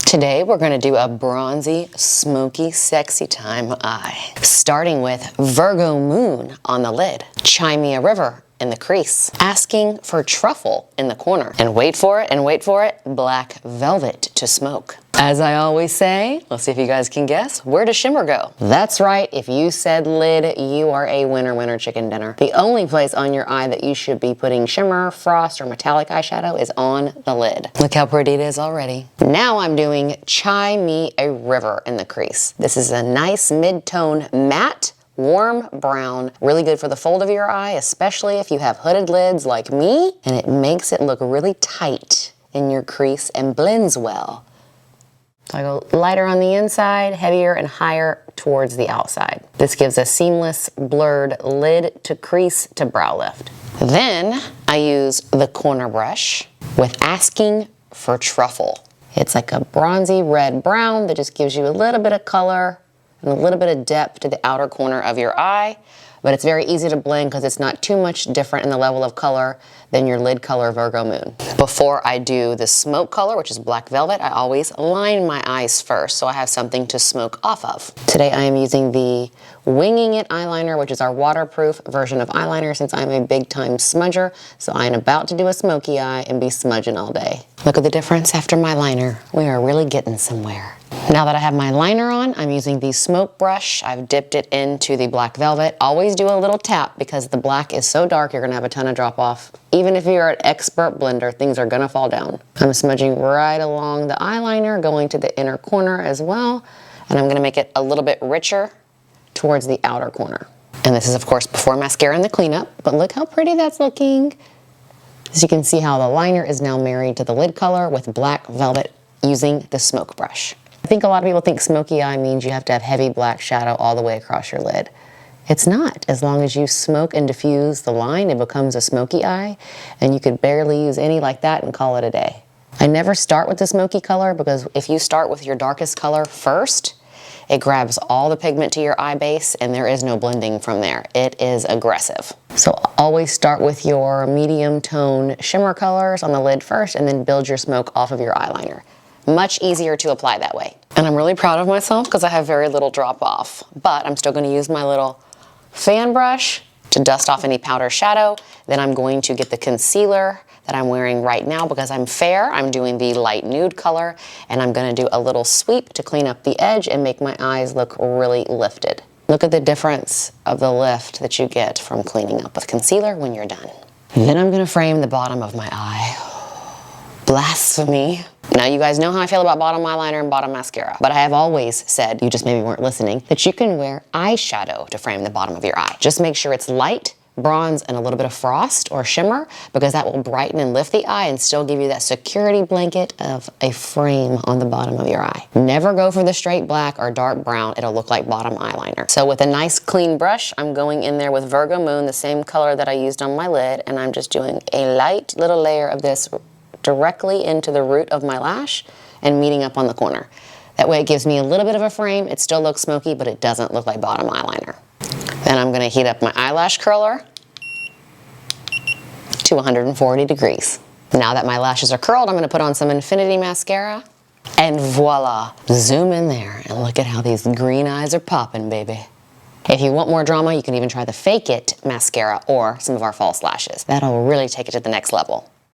Today we're going to do a bronzy, smoky, sexy time eye. Starting with Virgo Moon on the lid, Chimea River in the crease, Asking for Truffle in the corner, and wait for it, Black Velvet to smoke. As I always say, let's see if you guys can guess, where does shimmer go? That's right, if you said lid, you are a winner chicken dinner. The only place on your eye that you should be putting shimmer, frost, or metallic eyeshadow is on the lid. Look how pretty it is already. Now I'm doing Chimea River in the crease. This is a nice mid-tone matte, warm brown, really good for the fold of your eye, especially if you have hooded lids like me, and it makes it look really tight in your crease and blends well. So I go lighter on the inside, heavier and higher towards the outside. This gives a seamless, blurred lid to crease to brow lift. Then I use the corner brush with Asking for Truffle. It's like a bronzy red brown that just gives you a little bit of color and a little bit of depth to the outer corner of your eye, but it's very easy to blend because it's not too much different in the level of color than your lid color Virgo Moon. Before I do the smoke color, which is Black Velvet, I always line my eyes first so I have something to smoke off of. Today I am using the Winging It eyeliner, which is our waterproof version of eyeliner since I'm a big time smudger, so I'm about to do a smoky eye and be smudging all day. Look at the difference after my liner. We are really getting somewhere. Now that I have my liner on, I'm using the smoke brush. I've dipped it into the Black Velvet. Always do a little tap because the black is so dark you're gonna have a ton of drop off. Even if you're an expert blender, things are gonna fall down. I'm smudging right along the eyeliner, going to the inner corner as well, and I'm gonna make it a little bit richer towards the outer corner. And this is of course before mascara and the cleanup, but look how pretty that's looking. As you can see how the liner is now married to the lid color with Black Velvet using the smoke brush. I think a lot of people think smoky eye means you have to have heavy black shadow all the way across your lid. It's not. As long as you smoke and diffuse the line, it becomes a smoky eye, and you could barely use any like that and call it a day. I never start with the smoky color because if you start with your darkest color first, it grabs all the pigment to your eye base and there is no blending from there. It is aggressive. So always start with your medium tone shimmer colors on the lid first and then build your smoke off of your eyeliner. Much easier to apply that way. And I'm really proud of myself because I have very little drop off, but I'm still gonna use my little fan brush to dust off any powder shadow. Then I'm going to get the concealer that I'm wearing right now because I'm fair. I'm doing the light nude color and I'm gonna do a little sweep to clean up the edge and make my eyes look really lifted. Look at the difference of the lift that you get from cleaning up with concealer when you're done. Then I'm gonna frame the bottom of my eye. Blasphemy. Now you guys know how I feel about bottom eyeliner and bottom mascara, but I have always said, you just maybe weren't listening, that you can wear eyeshadow to frame the bottom of your eye. Just make sure it's light, bronze, and a little bit of frost or shimmer because that will brighten and lift the eye and still give you that security blanket of a frame on the bottom of your eye. Never go for the straight black or dark brown. It'll look like bottom eyeliner. So with a nice clean brush, I'm going in there with Virgo Moon, the same color that I used on my lid, and I'm just doing a light little layer of this directly into the root of my lash and meeting up on the corner. That way it gives me a little bit of a frame. It still looks smoky, but it doesn't look like bottom eyeliner. Then I'm gonna heat up my eyelash curler to 140 degrees. Now that my lashes are curled, I'm gonna put on some Infinity mascara and voila, zoom in there and look at how these green eyes are popping, baby. If you want more drama, you can even try the Fake It mascara or some of our false lashes. That'll really take it to the next level.